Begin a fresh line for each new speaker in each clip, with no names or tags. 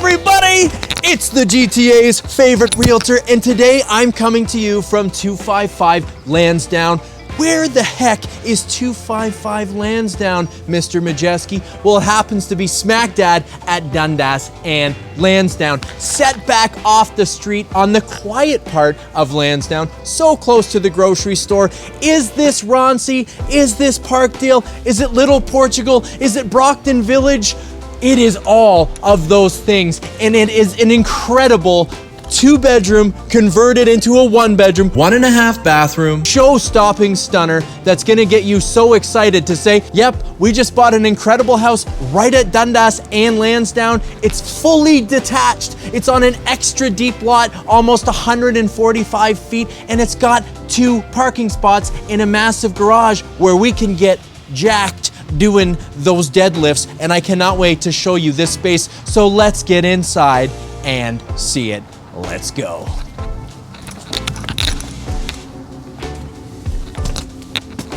everybody! It's the GTA's favorite realtor, and today I'm coming to you from 255 Lansdowne. Where the heck is 255 Lansdowne, Mr. Majeski? Well, it happens to be smack dab at Dundas and Lansdowne, set back off the street on the quiet part of Lansdowne, so close to the grocery store. Is this Roncy? Is this Parkdale? Is it Little Portugal? Is it Brockton Village? It is all of those things, and it is an incredible 2-bedroom converted into a 1-bedroom, 1.5 bathroom, show-stopping stunner that's gonna get you so excited to say, yep, we just bought an incredible house right at Dundas and Lansdowne. It's fully detached. It's on an extra deep lot, almost 145 feet, and it's got 2 parking spots in a massive garage where we can get jacked doing those deadlifts, and I cannot wait to show you this space. So let's get inside and see it. Let's go.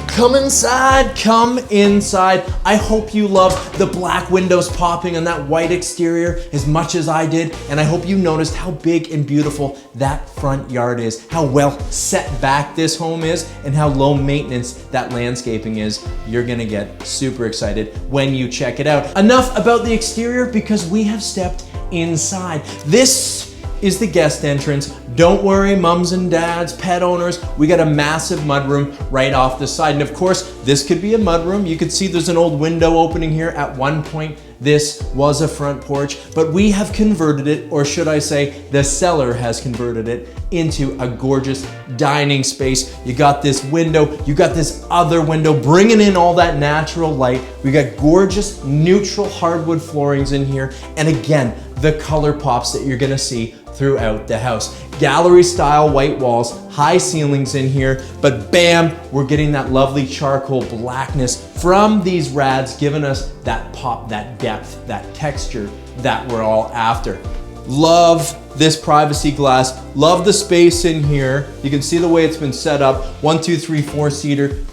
Come inside, come inside. I hope you love the black windows popping on that white exterior as much as I did, and I hope you noticed how big and beautiful that front yard is, how well set back this home is, and how low maintenance that landscaping is. You're gonna get super excited when you check it out. Enough about the exterior because we have stepped inside. This is the guest entrance. Don't worry, mums and dads, pet owners, we got a massive mudroom right off the side. And of course, this could be a mudroom. You could see there's an old window opening here. At one point, this was a front porch, but we have converted it, or should I say, the seller has converted it into a gorgeous dining space. You got this window, you got this other window, bringing in all that natural light. We got gorgeous neutral hardwood floorings in here. And again, the color pops that you're gonna see throughout the house. Gallery style white walls, high ceilings in here, but bam, we're getting that lovely charcoal blackness from these rads, giving us that pop, that depth, that texture that we're all after. Love this privacy glass, love the space in here. You can see the way it's been set up, 1, 2, 3, 4-seater.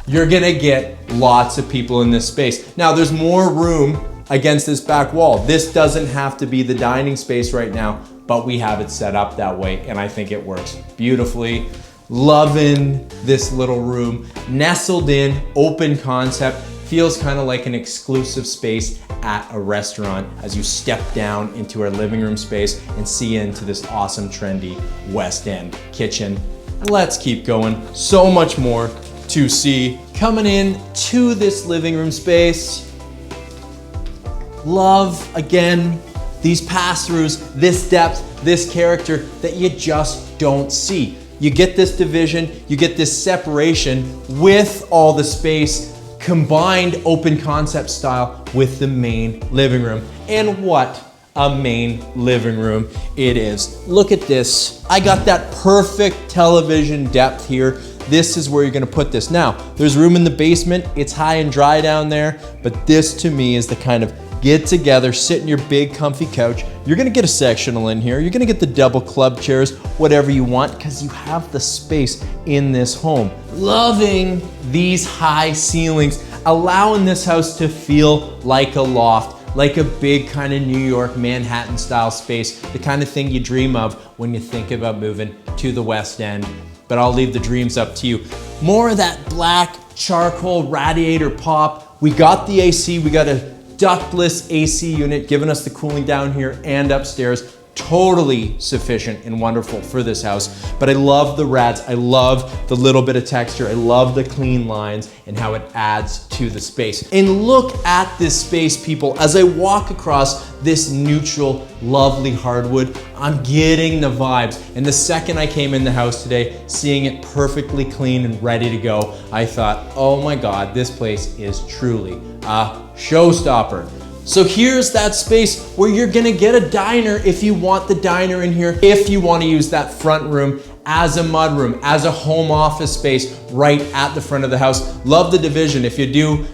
You're gonna get lots of people in this space. Now there's more room against this back wall. This doesn't have to be the dining space right now, but we have it set up that way, and I think it works beautifully. Loving this little room, nestled in, open concept, feels kind of like an exclusive space at a restaurant as you step down into our living room space and see into this awesome trendy West End kitchen. Let's keep going. So much more to see. Coming in to this living room space. Love, again, these pass-throughs, this depth, this character that you just don't see. You get this division, you get this separation with all the space, combined open concept style with the main living room. And what a main living room it is. Look at this. I got that perfect television depth here. This is where you're gonna put this. Now, there's room in the basement. It's high and dry down there, but this to me is the kind of get together, sit in your big comfy couch. You're gonna get a sectional in here. You're gonna get the double club chairs, whatever you want, because you have the space in this home. Loving these high ceilings, allowing this house to feel like a loft, like a big kind of New York, Manhattan style space, the kind of thing you dream of when you think about moving to the West End. But I'll leave the dreams up to you. More of that black charcoal radiator pop. We got the AC, we got a ductless AC unit giving us the cooling down here and upstairs. Totally sufficient and wonderful for this house. But I love the rads. I love the little bit of texture. I love the clean lines and how it adds to the space. And look at this space, people. As I walk across this neutral, lovely hardwood, I'm getting the vibes. And the second I came in the house today, seeing it perfectly clean and ready to go, I thought, oh my God, this place is truly a showstopper. So here's that space where you're gonna get a diner if you want the diner in here, if you wanna use that front room as a mudroom, as a home office space right at the front of the house. Love the division. If you do,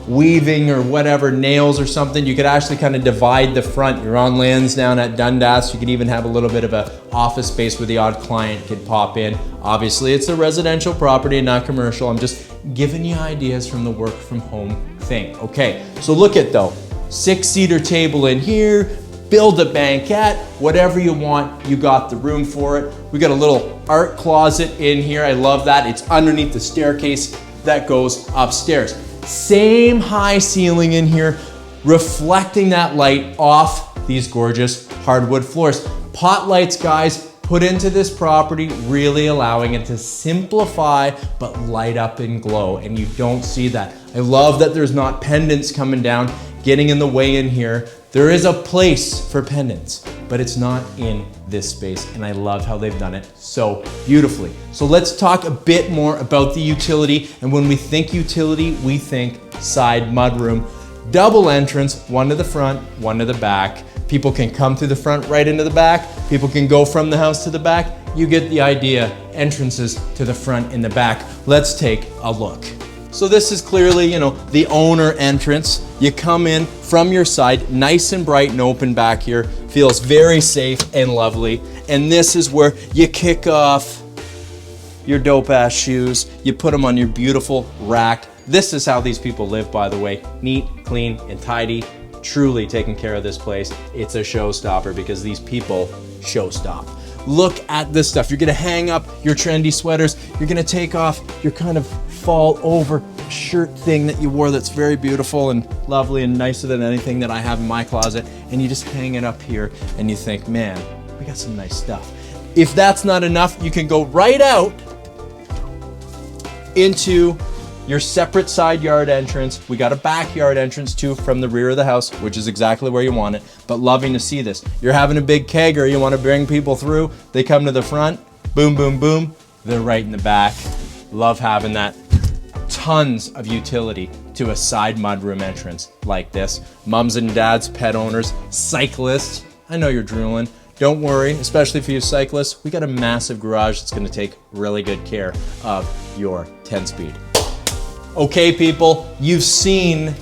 weaving or whatever, nails or something, you could actually kind of divide the front. You're on Lansdowne at Dundas. You could even have a little bit of a office space where the odd client could pop in. Obviously, it's a residential property, not commercial. I'm just giving you ideas from the work from home thing. Okay, so look at though, 6-seater table in here, build a banquette, whatever you want, you got the room for it. We got a little art closet in here. I love that. It's underneath the staircase that goes upstairs. Same high ceiling in here, reflecting that light off these gorgeous hardwood floors. Pot lights, guys, put into this property, really allowing it to simplify but light up and glow, and you don't see that. I love that there's not pendants coming down, getting in the way in here. There is a place for pendants, but it's not in this space, and I love how they've done it so beautifully. So let's talk a bit more about the utility, and when we think utility, we think side mudroom. Double entrance, one to the front, one to the back. People can come through the front, right into the back. People can go from the house to the back. You get the idea, entrances to the front and the back. Let's take a look. So this is clearly, the owner entrance. You come in from your side, nice and bright and open back here. Feels very safe and lovely. And this is where you kick off your dope ass shoes. You put them on your beautiful rack. This is how these people live, by the way. Neat, clean, and tidy. Truly taking care of this place. It's a showstopper because these people showstop. Look at this stuff. You're gonna hang up your trendy sweaters. You're gonna take off your kind of fall over shirt thing that you wore that's very beautiful and lovely and nicer than anything that I have in my closet. And you just hang it up here and you think, man, we got some nice stuff. If that's not enough, you can go right out into your separate side yard entrance. We got a backyard entrance too from the rear of the house, which is exactly where you want it, but loving to see this. You're having a big kegger, you want to bring people through, they come to the front, boom, boom, boom, they're right in the back. Love having that. Tons of utility to a side mudroom entrance like this. Mums and dads, pet owners, cyclists, I know you're drooling. Don't worry, especially for you cyclists, we got a massive garage that's gonna take really good care of your 10-speed. Okay, people, you've seen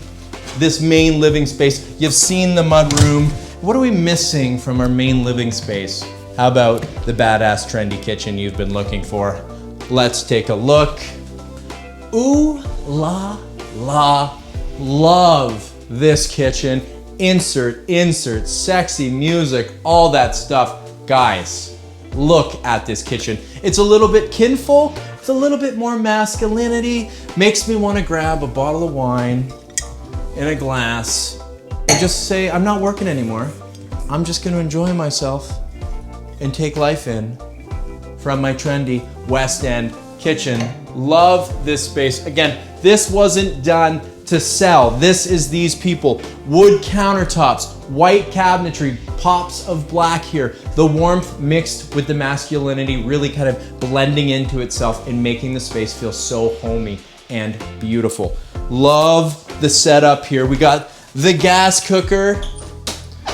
this main living space. You've seen the mudroom. What are we missing from our main living space? How about the badass trendy kitchen you've been looking for? Let's take a look. Ooh la la, love this kitchen. Insert, sexy music, all that stuff. Guys, look at this kitchen. It's a little bit kinfolk. It's a little bit more masculinity. Makes me want to grab a bottle of wine and a glass and just say, I'm not working anymore. I'm just going to enjoy myself and take life in from my trendy West End kitchen. Love this space. Again, this wasn't done to sell. This is these people. Wood countertops, white cabinetry, pops of black here. The warmth mixed with the masculinity really kind of blending into itself and making the space feel so homey and beautiful. Love the setup here. We got the gas cooker.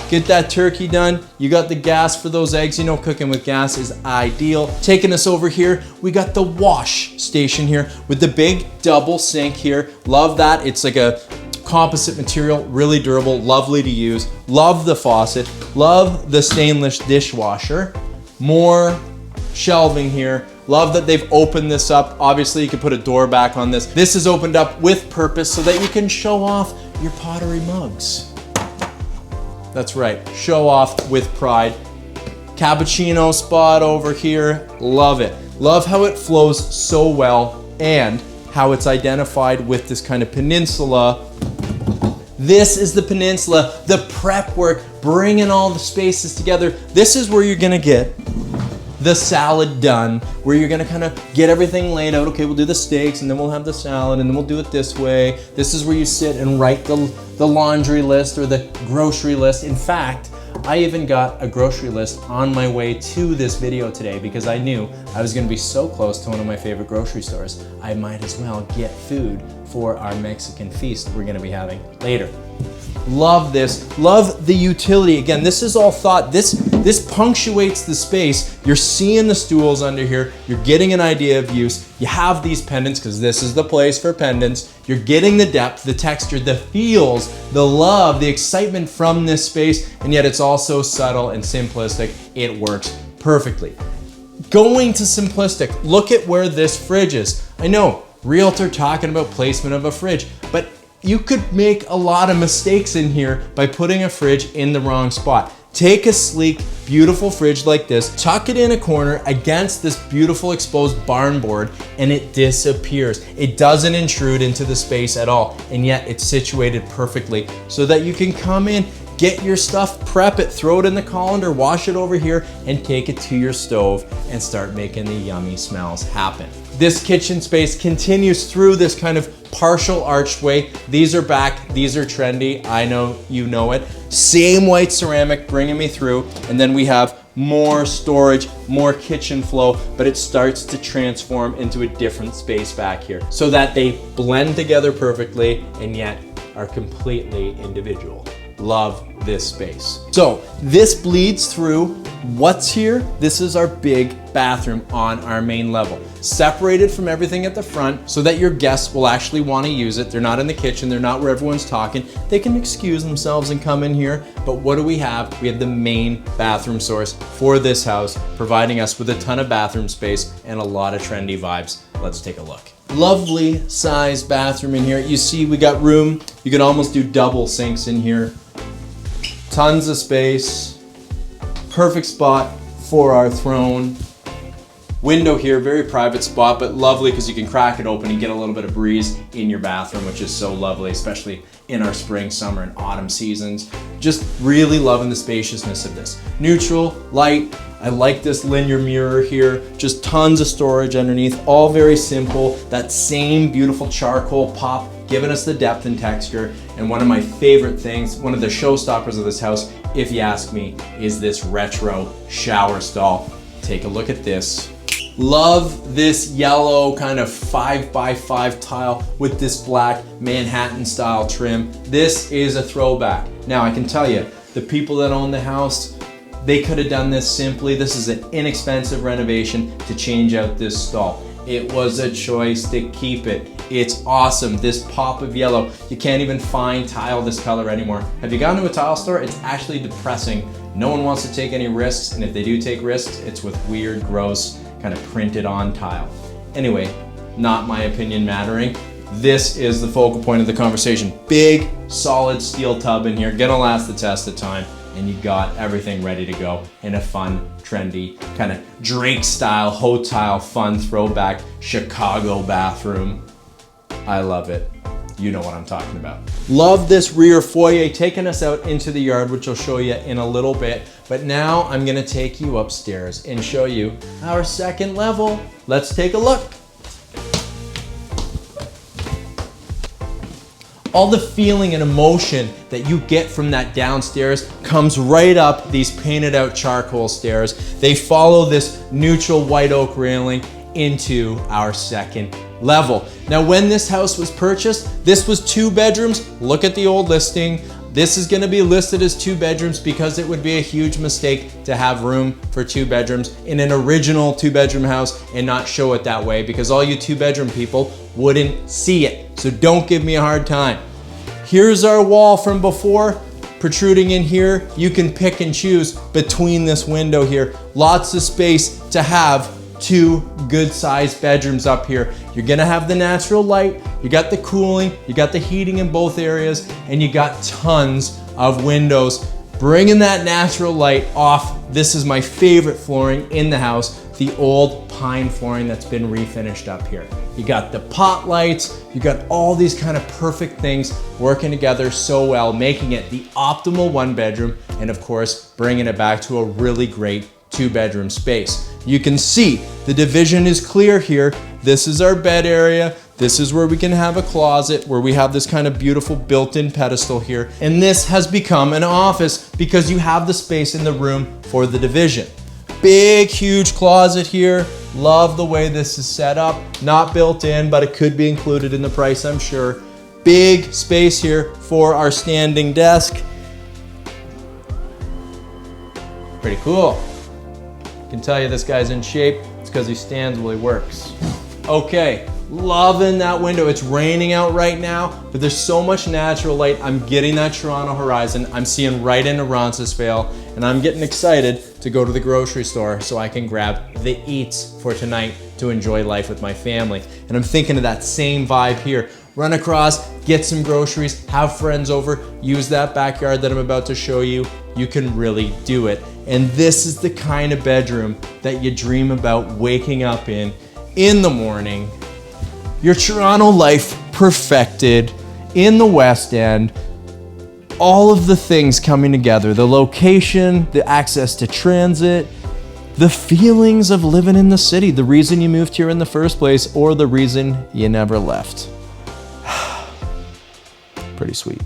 Get that turkey done. You got the gas for those eggs. Cooking with gas is ideal. Taking us over here, we got the wash station here with the big double sink here. Love that. It's like a composite material, really durable, lovely to use. Love the faucet. Love the stainless dishwasher. More shelving here. Love that they've opened this up. Obviously, you can put a door back on this. This is opened up with purpose so that you can show off your pottery mugs. That's right, show off with pride. Cappuccino spot over here, love it. Love how it flows so well and how it's identified with this kind of peninsula. This is the peninsula, the prep work, bringing all the spaces together. This is where you're gonna get the salad done, where you're gonna kind of get everything laid out. Okay, we'll do the steaks and then we'll have the salad and then we'll do it this way. This is where you sit and write the laundry list or the grocery list. In fact, I even got a grocery list on my way to this video today because I knew I was gonna be so close to one of my favorite grocery stores. I might as well get food for our Mexican feast we're gonna be having later. Love this, love the utility. Again, this is all thought, this punctuates the space. You're seeing the stools under here, you're getting an idea of use. You have these pendants, because this is the place for pendants. You're getting the depth, the texture, the feels, the love, the excitement from this space, and yet it's also subtle and simplistic. It works perfectly. Going to simplistic, look at where this fridge is. I know, Realtor talking about placement of a fridge, but you could make a lot of mistakes in here by putting a fridge in the wrong spot. Take a sleek, beautiful fridge like this, tuck it in a corner against this beautiful exposed barn board, and it disappears. It doesn't intrude into the space at all, and yet it's situated perfectly so that you can come in, get your stuff, prep it, throw it in the colander, wash it over here, and take it to your stove and start making the yummy smells happen. This kitchen space continues through this kind of partial archway. These are back, these are trendy. I know you know it. Same white ceramic bringing me through, and then we have more storage, more kitchen flow, but it starts to transform into a different space back here so that they blend together perfectly and yet are completely individual. Love this space. So this bleeds through what's here. This is our big bathroom on our main level, separated from everything at the front so that your guests will actually want to use it. They're not in the kitchen, they're not where everyone's talking. They can excuse themselves and come in here. But what do we have? We have the main bathroom source for this house, providing us with a ton of bathroom space and a lot of trendy vibes. Let's take a look. Lovely size bathroom in here. You see we got room. You can almost do double sinks in here. Tons of space. Perfect spot for our throne. Window here, very private spot, but lovely because you can crack it open and get a little bit of breeze in your bathroom, which is so lovely, especially in our spring, summer, and autumn seasons. Just really loving the spaciousness of this. Neutral, light. I like this linear mirror here. Just tons of storage underneath, all very simple. That same beautiful charcoal pop, giving us the depth and texture. And one of my favorite things, one of the showstoppers of this house, if you ask me, is this retro shower stall. Take a look at this. Love this yellow kind of 5x5 tile with this black Manhattan style trim. This is a throwback. Now I can tell you, the people that own the house, they could have done this simply. This is an inexpensive renovation to change out this stall. It was a choice to keep it. It's awesome. This pop of yellow, you can't even find tile this color anymore. Have you gone to a tile store? It's actually depressing. No one wants to take any risks, and if they do take risks, it's with weird, gross, kind of printed on tile. Anyway, not my opinion mattering. This is the focal point of the conversation. Big, solid steel tub in here, gonna last the test of time, and you got everything ready to go in a fun, trendy, kind of Drake style, hotel, fun, throwback Chicago bathroom. I love it. You know what I'm talking about. Love this rear foyer, taking us out into the yard, which I'll show you in a little bit. But now I'm gonna take you upstairs and show you our second level. Let's take a look. All the feeling and emotion that you get from that downstairs comes right up these painted out charcoal stairs. They follow this neutral white oak railing into our second level. Now, when this house was purchased, this was 2 bedrooms. Look at the old listing. This is gonna be listed as 2 bedrooms because it would be a huge mistake to have room for 2 bedrooms in an original 2-bedroom house and not show it that way, because all you 2-bedroom people wouldn't see it. So don't give me a hard time. Here's our wall from before. Protruding in here, you can pick and choose between this window here. Lots of space to have 2 good-sized bedrooms up here. You're gonna have the natural light, you got the cooling, you got the heating in both areas, and you got tons of windows. Bringing that natural light off. This is my favorite flooring in the house, the old pine flooring that's been refinished up here. You got the pot lights, you got all these kind of perfect things working together so well, making it the optimal 1-bedroom, and of course, bringing it back to a really great 2-bedroom space. You can see the division is clear here. This is our bed area. This is where we can have a closet, where we have this kind of beautiful built-in pedestal here. And this has become an office because you have the space in the room for the division. Big, huge closet here. Love the way this is set up. Not built in, but it could be included in the price, I'm sure. Big space here for our standing desk. Pretty cool. I can tell you this guy's in shape. It's because he stands while he works. Okay, loving that window. It's raining out right now, but there's so much natural light. I'm getting that Toronto horizon. I'm seeing right into Roncesvalles, and I'm getting excited to go to the grocery store so I can grab the eats for tonight to enjoy life with my family. And I'm thinking of that same vibe here. Run across, get some groceries, have friends over, use that backyard that I'm about to show you. You can really do it. And this is the kind of bedroom that you dream about waking up in the morning. Your Toronto life perfected in the West End. All of the things coming together, the location, the access to transit, the feelings of living in the city, the reason you moved here in the first place, or the reason you never left. Pretty sweet.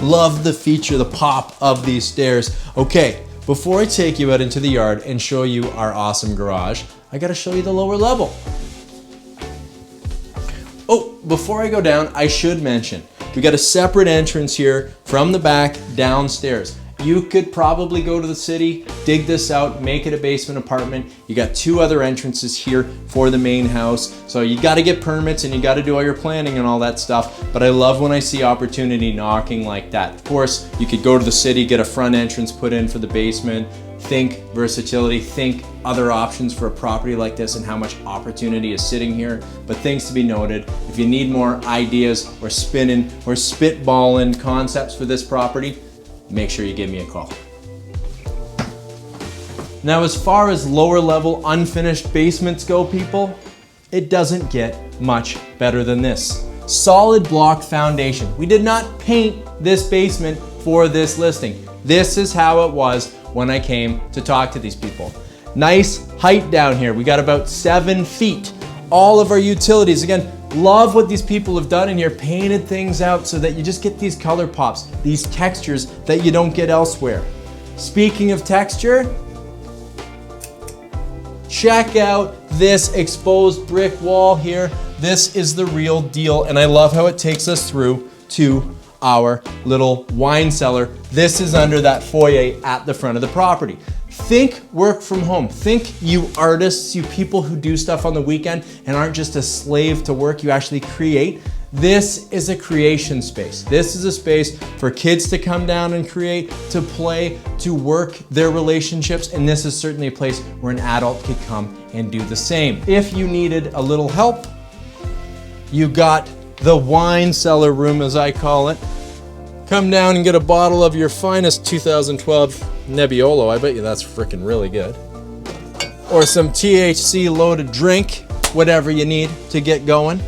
Love the feature, the pop of these stairs. Okay, before I take you out into the yard and show you our awesome garage, I gotta show you the lower level. Oh, before I go down, I should mention, we got a separate entrance here from the back downstairs. You could probably go to the city, dig this out, make it a basement apartment. You got 2 other entrances here for the main house. So you got to get permits and you got to do all your planning and all that stuff. But I love when I see opportunity knocking like that. Of course, you could go to the city, get a front entrance put in for the basement. Think versatility, think other options for a property like this and how much opportunity is sitting here. But things to be noted, if you need more ideas or spinning or spitballing concepts for this property, make sure you give me a call. Now, as far as lower level unfinished basements go, people, it doesn't get much better than this. Solid block foundation. We did not paint this basement for this listing. This is how it was when I came to talk to these people. Nice height down here. We got about 7 feet. All of our utilities, again, love what these people have done in here, painted things out so that you just get these color pops, these textures that you don't get elsewhere. Speaking of texture, check out this exposed brick wall here. This is the real deal, and I love how it takes us through to our little wine cellar. This is under that foyer at the front of the property. Think work from home. Think you artists, you people who do stuff on the weekend and aren't just a slave to work, you actually create. This is a creation space. This is a space for kids to come down and create, to play, to work their relationships, and this is certainly a place where an adult could come and do the same. If you needed a little help, you got the wine cellar room, as I call it. Come down and get a bottle of your finest 2012 Nebbiolo. I bet you that's freaking really good. Or some THC loaded drink, whatever you need to get going.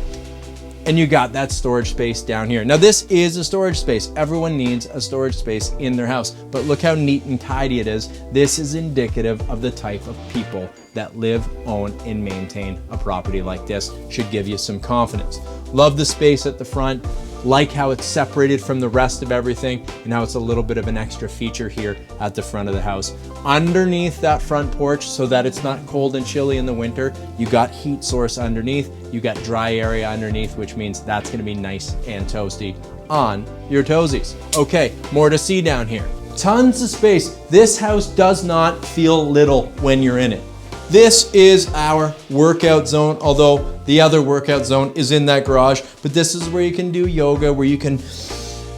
And you got that storage space down here. Now this is a storage space. Everyone needs a storage space in their house, but look how neat and tidy it is. This is indicative of the type of people that live, own, and maintain a property like this. Should give you some confidence. Love the space at the front. Like how it's separated from the rest of everything and how it's a little bit of an extra feature here at the front of the house. Underneath that front porch, so that it's not cold and chilly in the winter, you got heat source underneath, you got dry area underneath, which means that's gonna be nice and toasty on your toesies. Okay, more to see down here. Tons of space. This house does not feel little when you're in it. This is our workout zone, although the other workout zone is in that garage, but this is where you can do yoga, where you can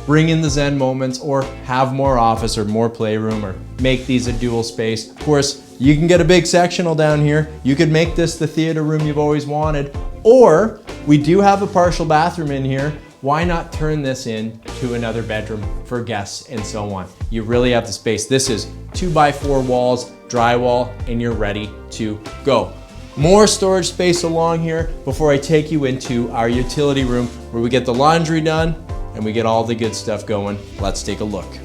bring in the Zen moments or have more office or more playroom or make these a dual space. Of course, you can get a big sectional down here. You could make this the theater room you've always wanted, or we do have a partial bathroom in here. Why not turn this into another bedroom for guests and so on? You really have the space. This is 2x4 walls, drywall, and you're ready to go. More storage space along here before I take you into our utility room where we get the laundry done and we get all the good stuff going. Let's take a look.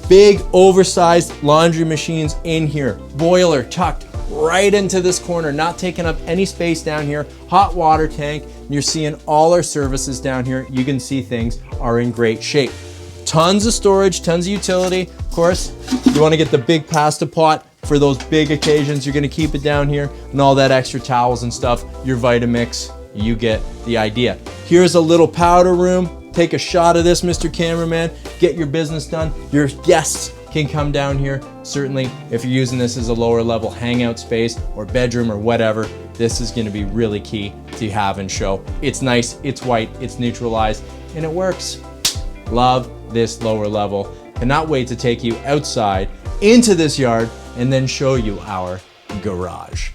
Big oversized laundry machines in here. Boiler tucked right into this corner, not taking up any space down here. Hot water tank. You're seeing all our services down here. You can see things are in great shape. Tons of storage, tons of utility. Of course, you want to get the big pasta pot for those big occasions. You're going to keep it down here, and all that extra towels and stuff, your Vitamix, you get the idea. Here's a little powder room. Take a shot of this, Mr. Cameraman. Get your business done. Your guests can come down here. Certainly, if you're using this as a lower level hangout space or bedroom or whatever, this is going to be really key to have and show. It's nice, it's white, it's neutralized, and it works. Love this lower level. Cannot wait to take you outside into this yard and then show you our garage.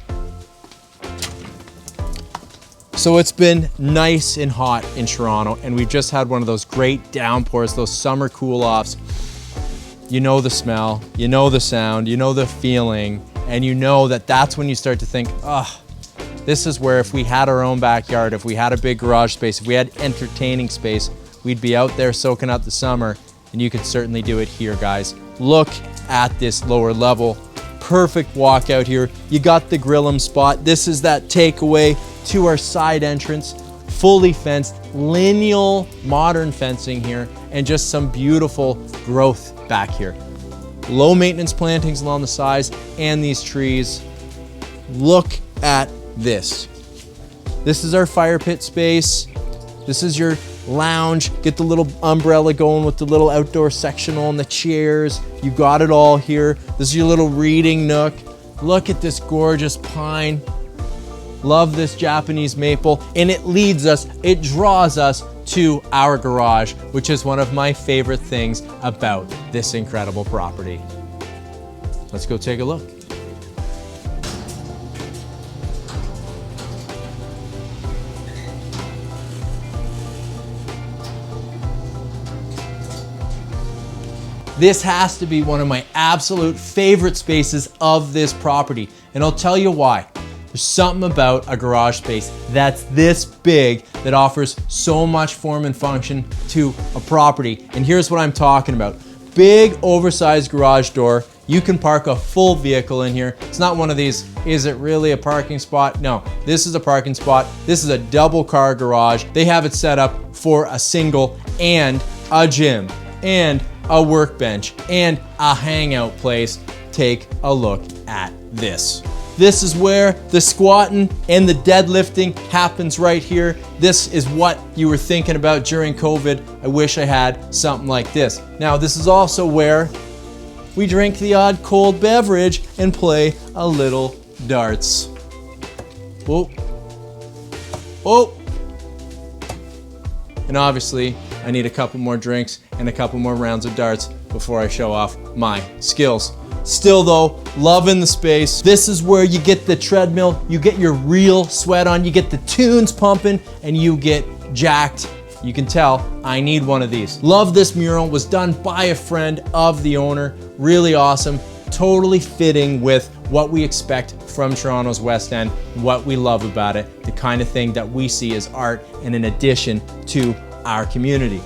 So it's been nice and hot in Toronto, and we've just had one of those great downpours, those summer cool-offs. You know the smell, you know the sound, you know the feeling, and you know that that's when you start to think, this is where if we had our own backyard, if we had a big garage space, if we had entertaining space, we'd be out there soaking up the summer, and you could certainly do it here, guys. Look at this lower level. Perfect walk out here. You got the grill'em spot. This is that takeaway to our side entrance. Fully fenced, lineal, modern fencing here, and just some beautiful growth back here. Low maintenance plantings along the sides and these trees. Look at this. This is our fire pit space. This is your lounge. Get the little umbrella going with the little outdoor sectional and the chairs. You got it all here. This is your little reading nook. Look at this gorgeous pine. Love this Japanese maple. And it leads us, it draws us to our garage, which is one of my favorite things about this incredible property. Let's go take a look. This has to be one of my absolute favorite spaces of this property, and I'll tell you why. There's something about a garage space that's this big that offers so much form and function to a property, and here's what I'm talking about. Big, oversized garage door. You can park a full vehicle in here. It's not one of these, is it really a parking spot? No, this is a parking spot. This is a double car garage. They have it set up for a single and a gym and a workbench and a hangout place. Take a look at this. This is where the squatting and the deadlifting happens right here. This is what you were thinking about during COVID. I wish I had something like this. Now, this is also where we drink the odd cold beverage and play a little darts. Whoa. Whoa. And obviously, I need a couple more drinks and a couple more rounds of darts before I show off my skills. Still though, loving the space. This is where you get the treadmill, you get your real sweat on, you get the tunes pumping, and you get jacked. You can tell I need one of these. Love this mural, was done by a friend of the owner. Really awesome, totally fitting with what we expect from Toronto's West End, what we love about it, the kind of thing that we see as art and an addition to our community.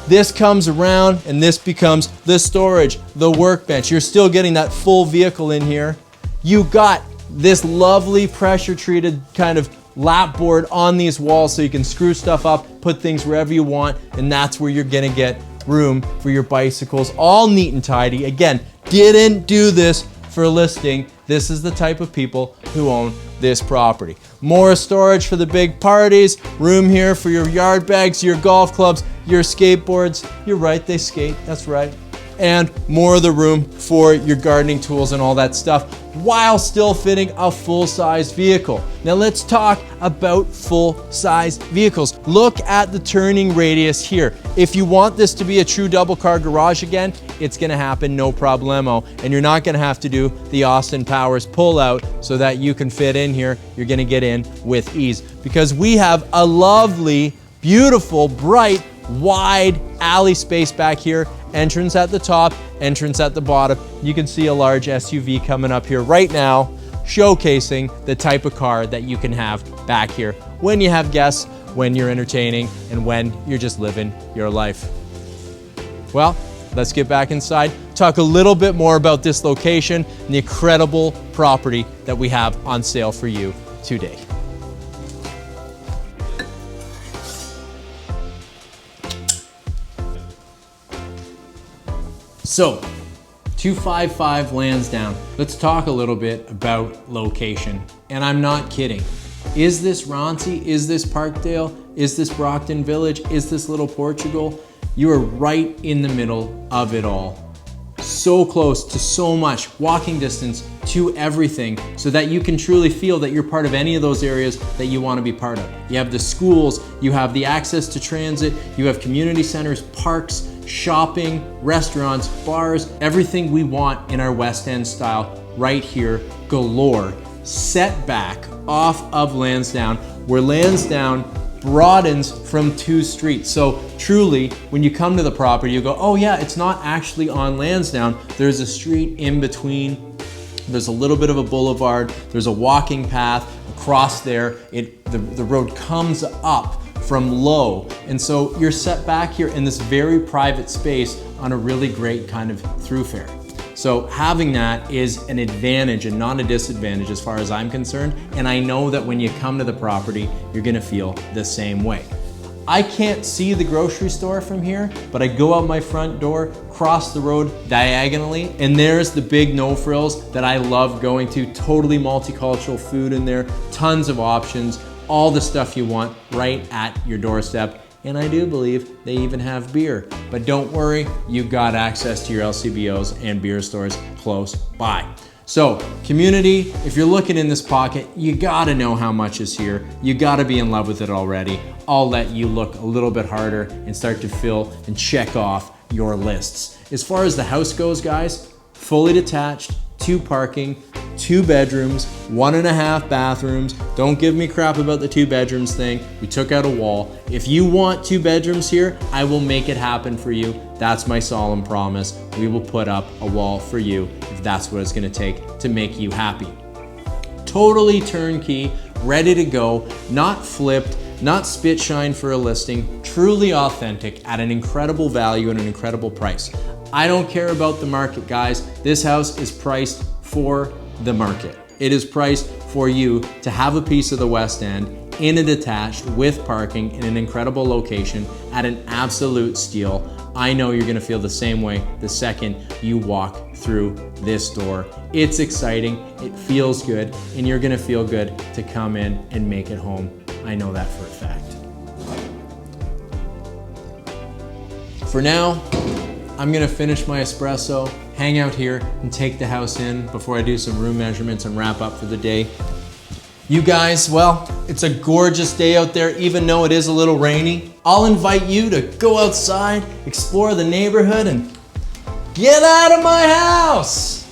This comes around and this becomes the storage, the workbench. You're still getting that full vehicle in here. You got this lovely pressure treated kind of lap board on these walls so you can screw stuff up, put things wherever you want, and that's where you're gonna get room for your bicycles, all neat and tidy. Again, didn't do this for a listing. This is the type of people who own this property. More storage for the big parties, room here for your yard bags, your golf clubs, your skateboards. You're right, they skate, that's right. And more of the room for your gardening tools and all that stuff, while still fitting a full-size vehicle. Now let's talk about full-size vehicles. Look at the turning radius here. If you want this to be a true double-car garage again, it's gonna happen no problemo, and you're not gonna have to do the Austin Powers pull-out so that you can fit in here. You're gonna get in with ease, because we have a lovely, beautiful, bright, wide alley space back here. Entrance at the top, entrance at the bottom. You can see a large SUV coming up here right now, showcasing the type of car that you can have back here when you have guests, when you're entertaining, and when you're just living your life. Well, let's get back inside, talk a little bit more about this location and the incredible property that we have on sale for you today. So, 255 Lansdowne. Let's talk a little bit about location. And I'm not kidding. Is this Roncy? Is this Parkdale? Is this Brockton Village? Is this Little Portugal? You are right in the middle of it all. So close to so much, walking distance to everything, so that you can truly feel that you're part of any of those areas that you want to be part of. You have the schools, you have the access to transit, you have community centers, parks, shopping, restaurants, bars, everything we want in our West End style right here, galore, set back off of Lansdowne, where Lansdowne broadens from 2 streets. So truly, when you come to the property, you go, oh yeah, it's not actually on Lansdowne. There's a street in between. There's a little bit of a boulevard. There's a walking path across there. The road comes up from low. And so you're set back here in this very private space on a really great kind of thoroughfare. So having that is an advantage and not a disadvantage as far as I'm concerned. And I know that when you come to the property, you're gonna feel the same way. I can't see the grocery store from here, but I go out my front door, cross the road diagonally, and there's the big no frills that I love going to. Totally multicultural food in there, tons of options, all the stuff you want right at your doorstep. And I do believe they even have beer. But don't worry, you've got access to your LCBOs and beer stores close by. So, community, if you're looking in this pocket, you gotta know how much is here. You gotta be in love with it already. I'll let you look a little bit harder and start to fill and check off your lists. As far as the house goes, guys, fully detached, 2 parking, 2 bedrooms, 1.5 bathrooms. Don't give me crap about the 2 bedrooms thing. We took out a wall. If you want 2 bedrooms here, I will make it happen for you. That's my solemn promise. We will put up a wall for you if that's what it's gonna take to make you happy. Totally turnkey, ready to go, not flipped, not spit shine for a listing, truly authentic at an incredible value and an incredible price. I don't care about the market, guys. This house is priced for the market. It is priced for you to have a piece of the West End in a detached with parking in an incredible location at an absolute steal. I know you're gonna feel the same way the second you walk through this door. It's exciting, it feels good, and you're gonna feel good to come in and make it home. I know that for a fact. For now, I'm gonna finish my espresso, hang out here, and take the house in before I do some room measurements and wrap up for the day. You guys, well, it's a gorgeous day out there, even though it is a little rainy. I'll invite you to go outside, explore the neighborhood, and get out of my house!